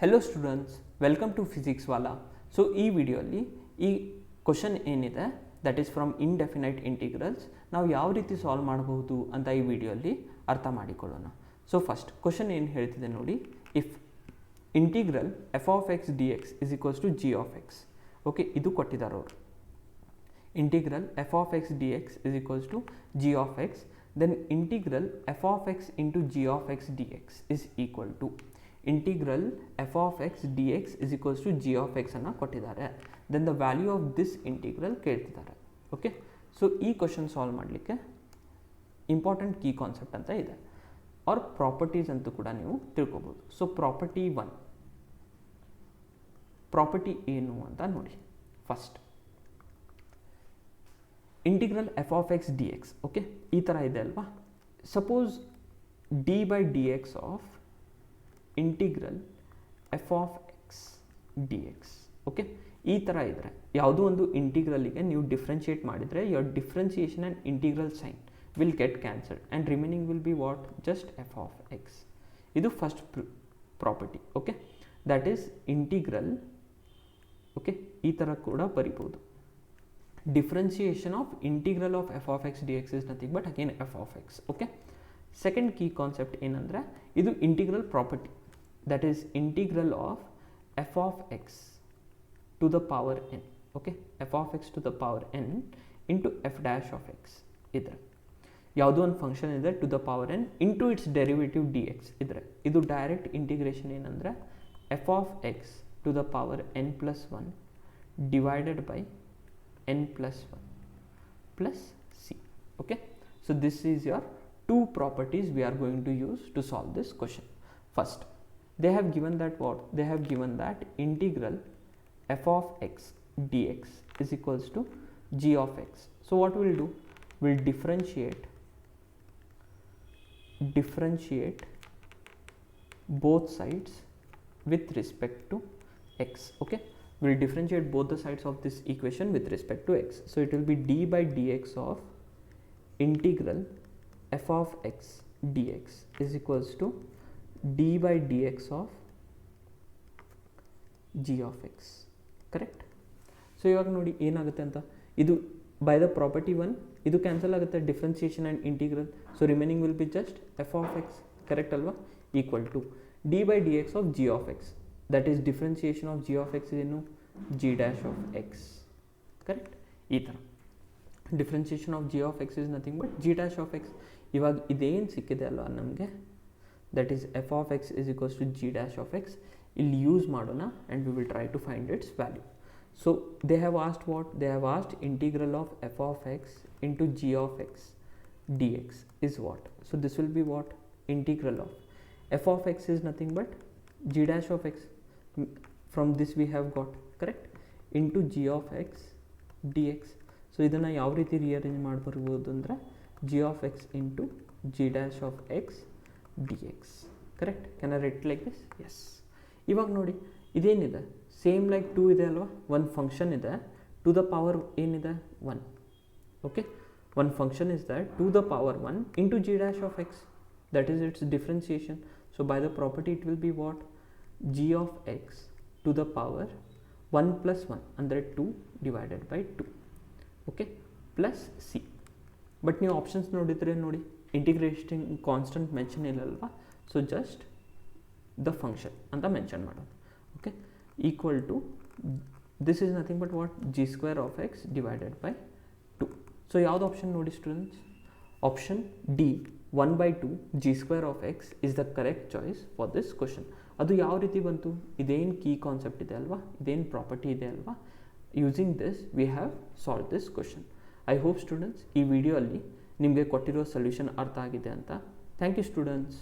Hello students, welcome to physics Wallah. So ಈ ವಿಡಿಯೋಲಿ ಈ ಕ್ವಶನ್ ಏನಿದೆ that is from indefinite integrals ನಾವು ಯಾವ ರೀತಿ ಸಾಲ್ವ್ ಮಾಡಬಹುದು ಅಂತ ಈ ವಿಡಿಯೋಲಿ ಅರ್ಥ ಮಾಡಿಕೊಳ್ಳೋಣ. ಸೊ ಫಸ್ಟ್ ಕ್ವಶನ್ ಏನು ಹೇಳ್ತಿದೆ ನೋಡಿ, if integral f of x d x is equals to g of x. Okay, ಇದು ಕೊಟ್ಟಿದ್ದಾರೆ ಅವರು. Integral f of x d x is equals to g of x, then integral f of x into g of x d x is equal to integral f of x d x is equals to g of x ಅನ್ನು ಕೊಟ್ಟಿದ್ದಾರೆ. Then the value of this integral ಕೇಳ್ತಿದ್ದಾರೆ. Okay, so ಈ question solve ಮಾಡಲಿಕ್ಕೆ important key concept ಅಂತ ಇದೆ, R properties ಅಂತೂ ಕೂಡ ನೀವು ತಿಳ್ಕೊಬೋದು. ಸೊ ಪ್ರಾಪರ್ಟಿ ಏನು ಅಂತ ನೋಡಿ. First integral f of x d X. Okay, ಈ ಥರ ಇದೆ ಅಲ್ವಾ. Suppose D by d x of integral f of x d X. Okay, ಈ ಥರ ಇದ್ದರೆ ಯಾವುದೋ ಒಂದು ಇಂಟಿಗ್ರಲ್ಲಿಗೆ ನೀವು ಡಿಫ್ರೆನ್ಷಿಯೇಟ್ ಮಾಡಿದರೆ your differentiation and integral sign will get cancelled and remaining will be what? Just f of x. ಇದು first property. Okay, that is integral. Okay, ಈ ಥರ ಕೂಡ ಬರಿಬೋದು. Differentiation of integral of f of x d x is nothing but again f of x. Okay, second key concept ಏನಂದರೆ ಇದು integral property, that is integral of f of x to the power n. Okay, f of x to the power n into f dash of x ಇದ್ರೆ ಯಾವುದೋ ಒಂದು function ಇದೆ to the power n into its derivative d x ಇದ್ರೆ ಇದು direct integration ಏನಂದರೆ f of x to the power n plus one divided by n plus one plus c. Okay, so this is your two properties we are going to use to solve this question. First, they have given that what? They have given that integral f of x dx is equals to g of x. So what we'll do? We'll differentiate both sides with respect to x. Okay, we'll differentiate both the sides of this equation with respect to x. So it will be d by dx of integral f of x dx is equals to d by dx of g of x. Correct. So ಇವಾಗ ನೋಡಿ ಏನಾಗುತ್ತೆ ಅಂತ, ಇದು by the property one ಇದು cancel ಆಗುತ್ತೆ, differentiation and integral. So remaining will be just f of x, correct ಅಲ್ವಾ, equal to d by d x of g of x, that is differentiation of g of x ಏನು g dash of x. Correct, ಈ ಥರ differentiation of g of x is nothing but g dash of x. ಇವಾಗ ಇದೇನು ಸಿಕ್ಕಿದೆ ಅಲ್ವಾ ನಮಗೆ, that is f of x is equals to g dash of x. ಇಲ್ಲಿ use ಮಾಡೋಣ and we will try to find its value. So they have asked what? They have asked integral of f of x into g of x d x is what? So this will be what? Integral of f of x is nothing but g dash of x. From this we have got, correct, into g of x d X. So ಇದನ್ನು ಯಾವ ರೀತಿ rearrange ಮಾಡ್ಬರ್ಬೋದು ಅಂದರೆ g of x into g dash of x dx. Correct, can I write like this? Yes. ಇವಾಗ ನೋಡಿ ಇದೇನಿದೆ, same like 2 ಇದೆ ಅಲ್ವಾ, ಒಂದು function ಇದೆ ಟು ದ ಪವರ್ ಏನಿದೆ 1. ಓಕೆ, ಒಂದು function is that to the power 1 into g dash of x, that is its differentiation. So by the property it will be what? G of x to the power 1 plus 1 ಅಂದರೆ 2 divided by 2. Okay, plus c. But ನೀವು options ನೋಡಿದರೆ ನೋಡಿ integration constant mention ಇಲ್ಲಲ್ವಾ, so just the function ಅಂತ mention ಮಾಡೋದು. Okay, equal to this is nothing but what? G square of X divided by 2. So ಯಾವ್ದು option ನೋಡಿ students? Option D 1/2 G square of x is the correct choice for this question. ಅದು ಯಾವ ರೀತಿ ಬಂತು? ಇದೇನು key concept ಇದೆ ಅಲ್ವಾ, ಇದೇನು ಪ್ರಾಪರ್ಟಿ ಇದೆ ಅಲ್ವಾ, using this we have solve this question. I hope students ಈ ವಿಡಿಯೋ ಅಲ್ಲಿ ನಿಮಗೆ ಕೊಟ್ಟಿರೋ ಸೊಲ್ಯೂಷನ್ ಅರ್ಥ ಆಗಿದೆ ಅಂತ. Thank you students.